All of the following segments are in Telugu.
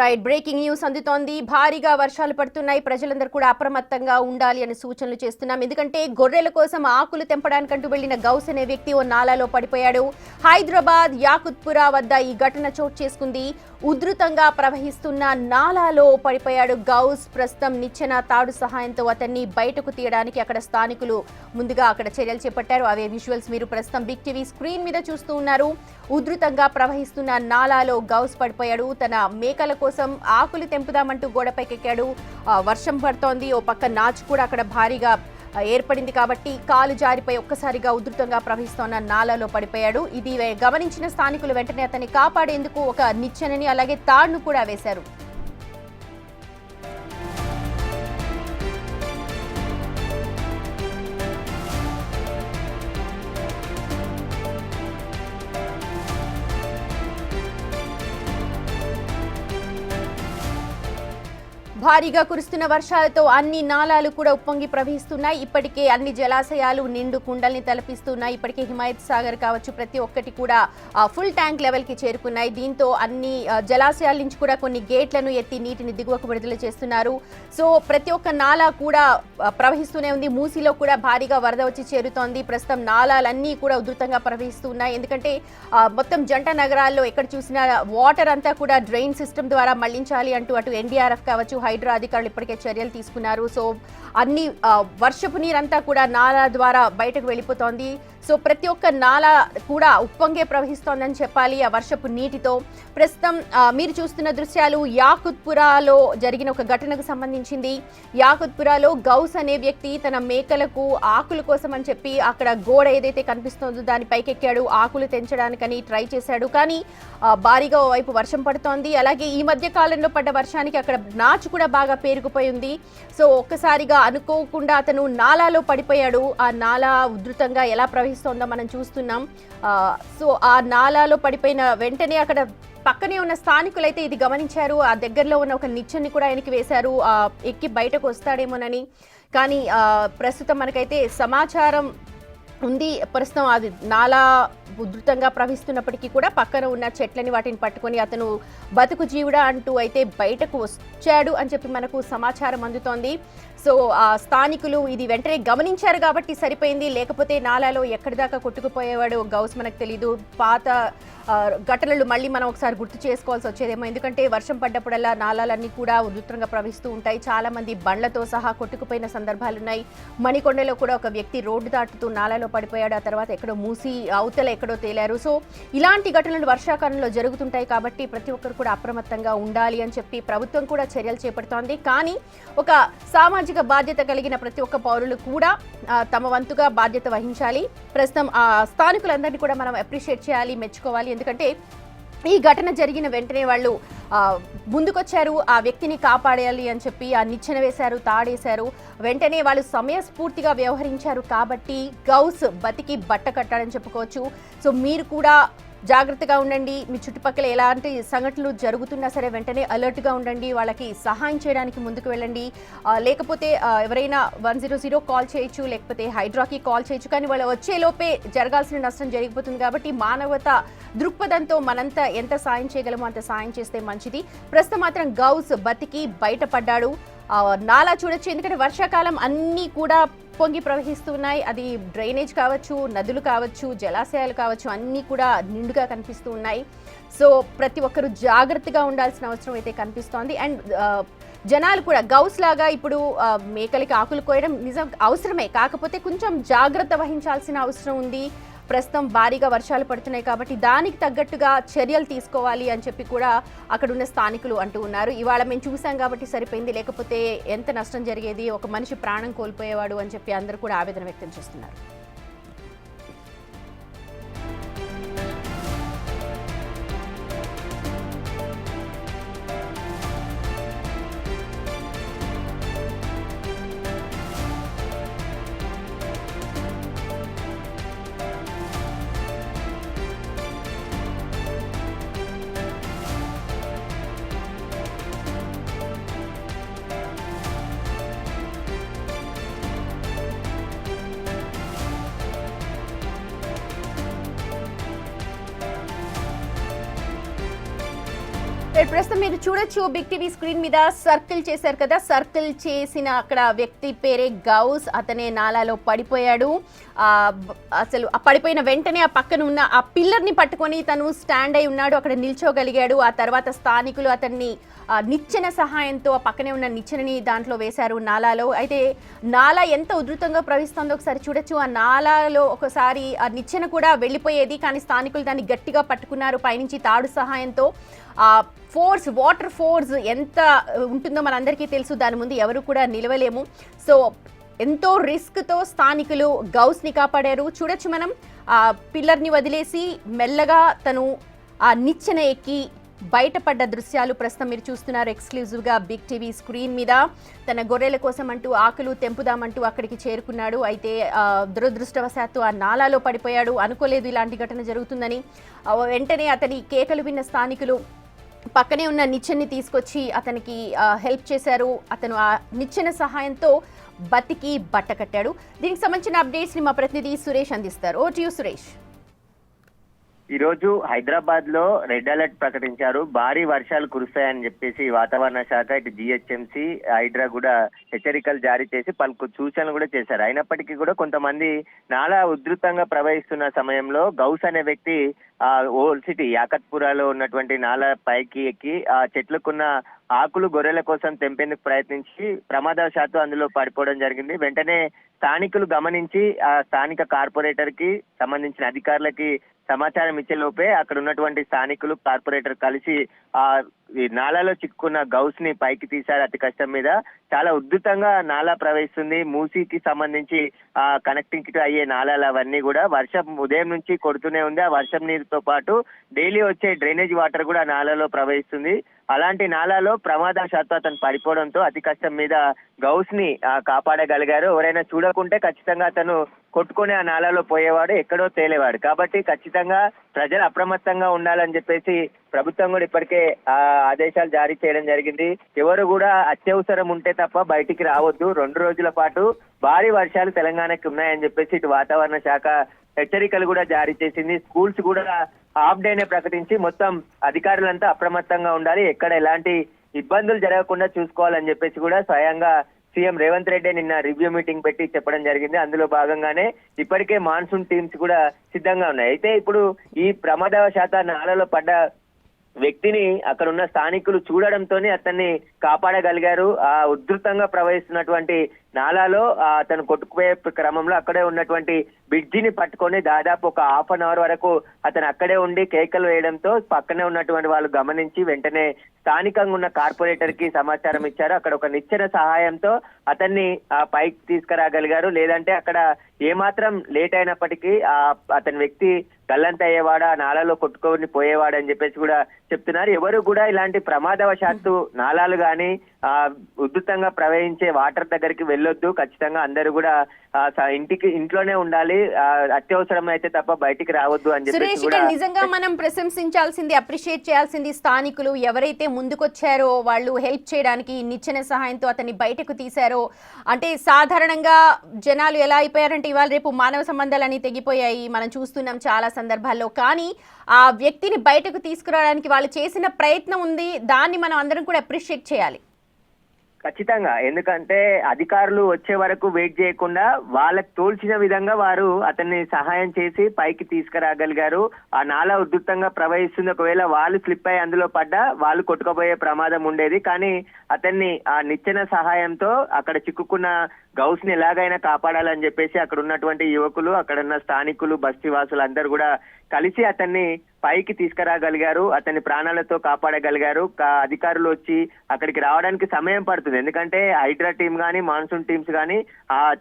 రైట్ బ్రేకింగ్ న్యూస్ అందుతోంది. భారీగా వర్షాలు పడుతున్నాయి. ప్రజలందరూ కూడా అప్రమత్తంగా ఉండాలి అని సూచనలు చేస్తున్నాం. ఎందుకంటే గొర్రెల కోసం ఆకులు తెంపడానికంటూ వెళ్లిన గౌస్ అనే వ్యక్తి ఓ నాలాలో పడిపోయాడు. హైదరాబాద్ యాకుత్పురా వద్ద ఈ ఘటన చోటు చేసుకుంది. ఉధృతంగా ప్రవహిస్తున్న నాలాలో పడిపోయాడు గౌస్. ప్రస్తుతం నిచ్చెన తాడు సహాయంతో అతన్ని బయటకు తీయడానికి అక్కడ స్థానికులు ముందుగా అక్కడ చర్యలు చేపట్టారు. అవే విజువల్స్ మీరు ప్రస్తుతం బిగ్ టీవీ స్క్రీన్ మీద చూస్తూ ఉన్నారు. ఉధృతంగా ప్రవహిస్తున్న నాలాలో గౌస్ పడిపోయాడు. తన మేకల కోసం ఆకులు తెంపుదామంటూ గోడపైకెక్కాడు. వర్షం పడుతోంది. ఓ పక్క నాచు కూడా అక్కడ భారీగా ఏర్పడింది కాబట్టి కాలు జారిపై ఒక్కసారిగా ఉధృతంగా ప్రవహిస్తోన్న నాలాలో పడిపోయాడు. ఇది గమనించిన స్థానికులు వెంటనే అతన్ని కాపాడేందుకు ఒక నిచ్చెనని అలాగే తాడును కూడా వేశారు. భారీగా కురుస్తున్న వర్షాలతో అన్ని నాలాలు కూడా ఉప్పొంగి ప్రవహిస్తున్నాయి. ఇప్పటికే అన్ని జలాశయాలు నిండు కుండల్ని తలపిస్తున్నాయి. ఇప్పటికే హిమాయత్ సాగర్ కావచ్చు ప్రతి ఒక్కటి కూడా ఫుల్ ట్యాంక్ లెవెల్ కి చేరుకున్నాయి. దీంతో అన్ని జలాశయాల నుంచి కూడా కొన్ని గేట్లను ఎత్తి నీటిని దిగువకు విడుదల చేస్తున్నారు. సో ప్రతి ఒక్క నాలా కూడా ప్రవహిస్తూనే ఉంది. మూసీలో కూడా భారీగా వరద వచ్చి చేరుతోంది. ప్రస్తుతం నాలాలన్నీ కూడా ఉధృతంగా ప్రవహిస్తున్నాయి. ఎందుకంటే మొత్తం జంట నగరాల్లో ఎక్కడ చూసినా వాటర్ అంతా కూడా డ్రైన్ సిస్టమ్ ద్వారా మళ్లించాలి అంటూ అటు ఎన్డీఆర్ఎఫ్ కావచ్చు హైడ్రా అధికారులు ఇప్పటికే చర్యలు తీసుకున్నారు. సో అన్ని వర్షపు నీరంతా కూడా నాలా ద్వారా బయటకు వెళ్ళిపోతోంది. సో ప్రతి ఒక్క నాలా కూడా ఉప్పొంగే ప్రవహిస్తోందని చెప్పాలి ఆ వర్షపు నీటితో. ప్రస్తుతం మీరు చూస్తున్న దృశ్యాలు యాకుత్పురాలో జరిగిన ఒక ఘటనకు సంబంధించింది. యాకుత్పురాలో గౌస్ అనే వ్యక్తి తన మేకలకు ఆకుల కోసం అని చెప్పి అక్కడ గోడ ఏదైతే కనిపిస్తుందో దాని పైకెక్కాడు. ఆకులు తెంచడానికని ట్రై చేశాడు. కానీ భారీగా ఓవైపు వర్షం పడుతోంది. అలాగే ఈ మధ్య కాలంలో పడ్డ వర్షానికి అక్కడ నాచు కూడా బాగా పేరుకుపోయింది. సో ఒక్కసారిగా అనుకోకుండా అతను నాలాలో పడిపోయాడు. ఆ నాలా ఉధృతంగా ఎలా ప్రవహిస్తోందో మనం చూస్తున్నాం. సో ఆ నాలాలో పడిపోయిన వెంటనే అక్కడ పక్కనే ఉన్న స్థానికులైతే ఇది గమనించారు. ఆ దగ్గరలో ఉన్న ఒక నిచ్చెన్ని కూడా ఆయనకి వేశారు ఎక్కి బయటకు వస్తాడేమోనని. కానీ ప్రస్తుతం మనకైతే సమాచారం ఉంది. ప్రస్తుతం అది నాలా ఉధృతంగా ప్రవహిస్తున్నప్పటికీ కూడా పక్కన ఉన్న చెట్లని వాటిని పట్టుకొని అతను బతుకు జీవుడా అంటూ అయితే బయటకు వచ్చాడు అని చెప్పి మనకు సమాచారం అందుతోంది. సో ఆ స్థానికులు ఇది వెంటనే గమనించారు కాబట్టి సరిపోయింది. లేకపోతే నాలాలో ఎక్కడి దాకా కొట్టుకుపోయేవాడు గౌస్ మనకు తెలీదు. పాత ఘటనలు మళ్ళీ మనం ఒకసారి గుర్తు చేసుకోవాల్సి వచ్చేదేమో. ఎందుకంటే వర్షం పడ్డప్పుడల్లా నాలాలన్నీ కూడా ఉధృతంగా ప్రవహిస్తూ ఉంటాయి. చాలా మంది బండ్లతో సహా కొట్టుకుపోయిన సందర్భాలున్నాయి. మణికొండలో కూడా ఒక వ్యక్తి రోడ్డు దాటుతూ నాలాలో పడిపోయాడు. ఆ తర్వాత ఎక్కడో మూసి అవతల ఎక్కడో తేలారు. సో ఇలాంటి ఘటనలు వర్షాకాలంలో జరుగుతుంటాయి కాబట్టి ప్రతి ఒక్కరు కూడా అప్రమత్తంగా ఉండాలి అని చెప్పి ప్రభుత్వం కూడా చర్యలు చేపడుతోంది. కానీ ఒక సామాజిక బాధ్యత కలిగిన ప్రతి ఒక్క పౌరులు కూడా తమ వంతుగా బాధ్యత వహించాలి. ప్రస్తుతం ఆ స్థానికులందరినీ కూడా మనం అప్రిషియేట్ చేయాలి, మెచ్చుకోవాలి. ఎందుకంటే ఈ ఘటన జరిగిన వెంటనే వాళ్ళు ముందుకొచ్చారు. ఆ వ్యక్తిని కాపాడేయాలి అని చెప్పి ఆ నిచ్చెన వేశారు, తాడేశారు. వెంటనే వాళ్ళు సమయస్ఫూర్తిగా వ్యవహరించారు కాబట్టి గౌస్ బతికి బట్ట కట్టాడని చెప్పుకోవచ్చు. సో మీరు కూడా జాగ్రత్తగా ఉండండి. మీ చుట్టుపక్కల ఎలాంటి సంఘటనలు జరుగుతున్నా సరే వెంటనే అలర్ట్గా ఉండండి. వాళ్ళకి సహాయం చేయడానికి ముందుకు వెళ్ళండి. లేకపోతే ఎవరైనా 100 కాల్ చేయొచ్చు, లేకపోతే హైడ్రాకి కాల్ చేయొచ్చు. కానీ వాళ్ళు వచ్చేలోపే జరగాల్సిన నష్టం జరిగిపోతుంది కాబట్టి మానవత దృక్పథంతో మనంతా ఎంత సాయం చేయగలమో అంత సాయం చేస్తే మంచిది. ప్రస్తుతం మాత్రం గౌస్ బతికి బయటపడ్డాడు. నాలా చూడొచ్చు. ఎందుకంటే వర్షాకాలం అన్నీ కూడా పొంగి ప్రవహిస్తున్నాయి. అది డ్రైనేజ్ కావచ్చు, నదులు కావచ్చు, జలాశయాలు కావచ్చు, అన్నీ కూడా నిండుగా కనిపిస్తూ ఉన్నాయి. సో ప్రతి ఒక్కరూ జాగ్రత్తగా ఉండాల్సిన అవసరం అయితే కనిపిస్తోంది. అండ్ జనాలు కూడా గౌస్ లాగా ఇప్పుడు మేకలకి ఆకులు కోయడం నిజం అవసరమే. కాకపోతే కొంచెం జాగ్రత్త వహించాల్సిన అవసరం ఉంది. ప్రస్తుతం భారీగా వర్షాలు పడుతున్నాయి కాబట్టి దానికి తగ్గట్టుగా చర్యలు తీసుకోవాలి అని చెప్పి కూడా అక్కడున్న స్థానికులు అంటూ ఉన్నారు. ఇవాళ మేము చూసాం కాబట్టి సరిపోయింది, లేకపోతే ఎంత నష్టం జరిగేది, ఒక మనిషి ప్రాణం కోల్పోయేవాడు అని చెప్పి అందరూ కూడా ఆవేదన వ్యక్తం చేస్తున్నారు. ప్రస్తుతం మీరు చూడొచ్చు బిగ్ టీవీ స్క్రీన్ మీద సర్కిల్ చేశారు కదా, సర్కిల్ చేసిన అక్కడ వ్యక్తి పేరే గౌస్. అతనే నాలాలో పడిపోయాడు. అసలు ఆ పడిపోయిన వెంటనే ఆ పక్కన ఉన్న ఆ పిల్లర్ ని పట్టుకొని తను స్టాండ్ అయి ఉన్నాడు, అక్కడ నిల్చోగలిగాడు. ఆ తర్వాత స్థానికులు అతన్ని నిచ్చెన సహాయంతో ఆ పక్కనే ఉన్న నిచ్చెనని దాంట్లో వేశారు నాలాలో. అయితే నాలా ఎంత ఉధృతంగా ప్రవహిస్తుందో ఒకసారి చూడొచ్చు. ఆ నాలాలో ఒకసారి ఆ నిచ్చెన కూడా వెళ్ళిపోయేది, కానీ స్థానికులు దాన్ని గట్టిగా పట్టుకున్నారు పైనుంచి తాడు సహాయంతో. ఫోర్స్, వాటర్ ఫోర్స్ ఎంత ఉంటుందో మనందరికీ తెలుసు, దాని ముందు ఎవరు కూడా నిలవలేము. సో ఎంతో రిస్క్తో స్థానికులు గౌస్ని కాపాడారు. చూడొచ్చు మనం ఆ పిల్లర్ని వదిలేసి మెల్లగా తను ఆ నిచ్చెన ఎక్కి బయటపడ్డ దృశ్యాలు ప్రస్తుతం మీరు చూస్తున్నారు ఎక్స్క్లూజివ్గా బిగ్ టీవీ స్క్రీన్ మీద. తన గొర్రెల కోసం అంటూ ఆకులు తెంపుదామంటూ అక్కడికి చేరుకున్నాడు. అయితే దురదృష్టవశాత్తు ఆ నాలాలో పడిపోయాడు. అనుకోలేదు ఇలాంటి ఘటన జరుగుతుందని. వెంటనే అతని కేకలు విన్న స్థానికులు పక్కనే ఉన్న నిచ్చెన్ని తీసుకొచ్చి అతనికి హెల్ప్ చేశారు. అతను ఆ నిచ్చెన సహాయంతో బతికి బట్ట కట్టాడు. దీనికి సంబంధించిన అప్డేట్స్ ని మా ప్రతినిధి సురేష్ అందిస్తారు. ఓ టు యు సురేష్. ఈ రోజు హైదరాబాద్ లో రెడ్ అలర్ట్ ప్రకటించారు. భారీ వర్షాలు కురుస్తాయని చెప్పేసి వాతావరణ శాఖ, ఇటు జిహెచ్ఎంసీ, హైడ్రా కూడా హెచ్చరికలు జారీ చేసి పలు సూచనలు కూడా చేశారు. అయినప్పటికీ కూడా కొంతమంది నాలా ఉధృతంగా ప్రవహిస్తున్న సమయంలో గౌస్ అనే వ్యక్తి ఓల్డ్ సిటీ యాకత్పురాలో ఉన్నటువంటి నాలా పైకి ఎక్కి ఆ చెట్లకున్న ఆకులు గొర్రెల కోసం తెంపేందుకు ప్రయత్నించి ప్రమాదవశాత్తు అందులో పడిపోవడం జరిగింది. వెంటనే స్థానికులు గమనించి ఆ స్థానిక కార్పొరేటర్ కి సంబంధించిన అధికారులకి సమాచారం ఇచ్చే లోపే అక్కడ ఉన్నటువంటి స్థానికులు, కార్పొరేటర్ కలిసి ఆ నాలాలో చిక్కుకున్న గౌస్ ని పైకి తీశారు అతి కష్టం మీద. చాలా ఉధృతంగా నాలా ప్రవహిస్తుంది. మూసీకి సంబంధించి ఆ కనెక్టింగ్ అయ్యే నాలాలు అవన్నీ కూడా వర్షం ఉదయం నుంచి కొడుతూనే ఉంది. ఆ వర్షం నీరుతో పాటు డైలీ వచ్చే డ్రైనేజ్ వాటర్ కూడా నాలాలో ప్రవహిస్తుంది. అలాంటి నాలాలో ప్రమాదవశాత్తు అతను పడిపోవడంతో అతి కష్టం మీద గౌస్ ని కాపాడగలిగారు. ఎవరైనా చూడకుంటే ఖచ్చితంగా అతను కొట్టుకుని ఆ నాలాలో పోయేవాడు, ఎక్కడో తేలేవాడు. కాబట్టి ఖచ్చితంగా ప్రజలు అప్రమత్తంగా ఉండాలని చెప్పేసి ప్రభుత్వం కూడా ఇప్పటికే ఆదేశాలు జారీ చేయడం జరిగింది. ఎవరు కూడా అత్యవసరం ఉంటే తప్ప బయటికి రావద్దు. 2 రోజుల పాటు భారీ వర్షాలు తెలంగాణకి ఉన్నాయని చెప్పేసి ఇటు వాతావరణ శాఖ హెచ్చరికలు కూడా జారీ చేసింది. స్కూల్స్ కూడా హాఫ్ డేనే ప్రకటించి మొత్తం అధికారులంతా అప్రమత్తంగా ఉండాలి, ఎక్కడ ఎలాంటి ఇబ్బందులు జరగకుండా చూసుకోవాలని చెప్పేసి కూడా స్వయంగా సీఎం రేవంత్ రెడ్డి నిన్న రివ్యూ మీటింగ్ పెట్టి చెప్పడం జరిగింది. అందులో భాగంగానే ఇప్పటికే మాన్సూన్ టీమ్స్ కూడా సిద్ధంగా ఉన్నాయి. అయితే ఇప్పుడు ఈ ప్రమాదవశాత్తు నాలలో పడ్డ వ్యక్తిని అక్కడ ఉన్న స్థానికులు చూడడంతోనే అతన్ని కాపాడగలిగారు. ఆ ఉధృతంగా ప్రవహిస్తున్నటువంటి నాలాలో అతను కొట్టుకుపోయే క్రమంలో అక్కడే ఉన్నటువంటి బ్రిడ్జిని పట్టుకొని దాదాపు ఒక హాఫ్ అన్ అవర్ వరకు అతను అక్కడే ఉండి కేకలు వేయడంతో పక్కనే ఉన్నటువంటి వాళ్ళు గమనించి వెంటనే స్థానికంగా ఉన్న కార్పొరేటర్ కి సమాచారం ఇచ్చారు. అక్కడ ఒక నిచ్చెన సహాయంతో అతన్ని పైకి తీసుకురాగలిగారు. లేదంటే అక్కడ ఏమాత్రం లేట్ అయినప్పటికీ అతని వ్యక్తి గల్లంత అయ్యేవాడు, ఆ నాలాలో కొట్టుకొని పోయేవాడు అని చెప్పేసి కూడా చెప్తున్నారు. ఎవరు కూడా ఇలాంటి ప్రమాదవశాత్తు నాలాలు గాని ఉధృతంగా ప్రవహించే వాటర్ దగ్గరికి వెళ్ళొద్దు. ఖచ్చితంగా అందరూ కూడా ఇంట్లోనే ఉండాలి, అత్యవసరం అయితే తప్ప బయటికి రావద్దు అని చెప్పేసి కూడా నిజంగా మనం ప్రశంసించాల్సింది, అప్రిషియేట్ చేయాల్సింది స్థానికులు ఎవరైతే ముందుకొచ్చారో వాళ్ళు హెల్ప్ చేయడానికి నిచ్చెన సహాయంతో అతన్ని బయటకు తీశారో. అంటే సాధారణంగా జనాలు ఎలా అయిపోయారంటే ఇవాళ రేపు మానవ సంబంధాలని తెగిపోయాయి, మనం చూస్తున్నాం చాలా సందర్భాల్లో. కానీ ఆ వ్యక్తిని బయటకు తీసుకురావడానికి వాళ్ళు చేసిన ప్రయత్నం ఉంది, దాన్ని మనం అందరం కూడా అప్రిషియేట్ చేయాలి. ఖచ్చితంగా, ఎందుకంటే అధికారులు వచ్చే వరకు వెయిట్ చేయకుండా వాళ్ళకి తోల్చిన విధంగా వారు అతన్ని సహాయం చేసి పైకి తీసుకురాగలిగారు. ఆ నాలా ఉధృతంగా ప్రవహిస్తుంది, ఒకవేళ వాళ్ళు స్లిప్ అయ్యి అందులో పడ్డా వాళ్ళు కొట్టుకుపోయే ప్రమాదం ఉండేది. కానీ అతన్ని ఆ నిచ్చెన సహాయంతో అక్కడ చిక్కుకున్న గౌస్ ని ఎలాగైనా కాపాడాలని చెప్పేసి అక్కడ ఉన్నటువంటి యువకులు, అక్కడ ఉన్న స్థానికులు, బస్తీ వాసులు అందరూ కూడా కలిసి అతన్ని పైకి తీసుకురాగలిగారు, అతన్ని ప్రాణాలతో కాపాడగలిగారు. అధికారులు వచ్చి అక్కడికి రావడానికి సమయం పడుతుంది, ఎందుకంటే హైడ్రా టీం గానీ మాన్సూన్ టీమ్స్ గానీ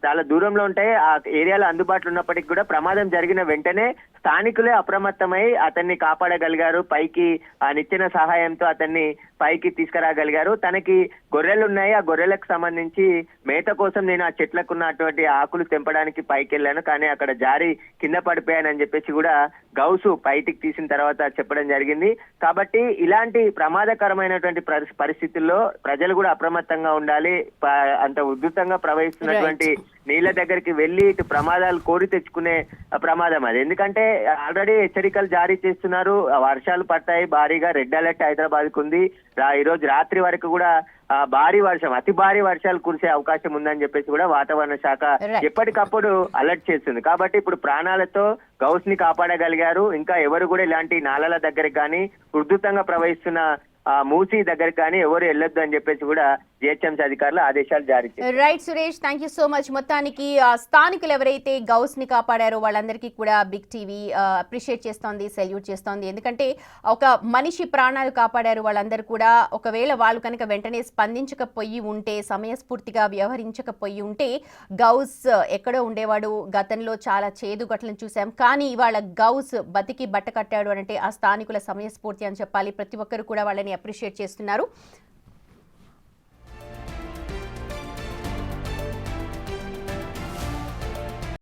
చాలా దూరంలో ఉంటాయి. ఆ ఏరియాలో అందుబాటులో ఉన్నప్పటికీ కూడా ప్రమాదం జరిగిన వెంటనే స్థానికులే అప్రమత్తమై అతన్ని కాపాడగలిగారు. పైకి ఆ నిచ్చెన సహాయంతో అతన్ని పైకి తీసుకురాగలిగారు. తనకి గొర్రెలు ఉన్నాయి, ఆ గొర్రెలకు సంబంధించి మేత కోసం నేను ఆ చెట్లకున్నటువంటి ఆకులు తెంపడానికి పైకి వెళ్ళాను, కానీ అక్కడ జారి కింద పడిపోయానని చెప్పేసి కూడా గౌసు బయటికి తీసిన తర్వాత చెప్పడం జరిగింది. కాబట్టి ఇలాంటి ప్రమాదకరమైనటువంటి పరిస్థితుల్లో ప్రజలు కూడా అప్రమత్తంగా ఉండాలి. అంత ఉధృతంగా ప్రవహిస్తున్నటువంటి నీళ్ళ దగ్గరికి వెళ్లి ఇటు ప్రమాదాలు కోరి తెచ్చుకునే ప్రమాదం అది. ఎందుకంటే ఆల్రెడీ హెచ్చరికలు జారీ చేస్తున్నారు, వర్షాలు పడతాయి భారీగా, రెడ్ అలర్ట్ హైదరాబాద్ కు ఉంది. ఈ రోజు రాత్రి వరకు కూడా భారీ వర్షం, అతి భారీ వర్షాలు కురిసే అవకాశం ఉందని చెప్పేసి కూడా వాతావరణ శాఖ ఎప్పటికప్పుడు అలర్ట్ చేస్తుంది. కాబట్టి ఇప్పుడు ప్రాణాలతో గౌస్ ని కాపాడగలిగారు. ఇంకా ఎవరు కూడా ఇలాంటి నాలల దగ్గరికి కానీ ఉధృతంగా ప్రవహిస్తున్న మూసీ దగ్గర కానీ ఎవరు వెళ్ళొద్దు అని చెప్పేసి కూడా జిహెచ్ఎంసీ అధికారులు ఆదేశాలు జారీ చేశారు. Right Suresh, thank you so much. మొత్తానికి స్థానికులు ఎవరైతే గౌస్ ని కాపాడారో వాళ్ళందరికీ కూడా బిగ్ టీవీ అప్రిషియేట్ చేస్తోంది, సెల్యూట్ చేస్తోంది. ఎందుకంటే ఒక మనిషి ప్రాణాలు కాపాడారు వాళ్ళందరూ కూడా. ఒకవేళ వాళ్ళు కనుక వెంటనే స్పందించకపోయి ఉంటే, సమయస్ఫూర్తిగా వ్యవహరించకపోయి ఉంటే గౌస్ ఎక్కడో ఉండేవాడు. గతంలో చాలా చేదు ఘటనలు చూసాం, కానీ ఇవాళ గౌస్ బతికి బట్ట కట్టాడు అంటే ఆ స్థానికుల సమయస్ఫూర్తి అని చెప్పాలి. ప్రతి ఒక్కరు కూడా వాళ్ళని అప్రిషియేట్ చేస్తున్నారు.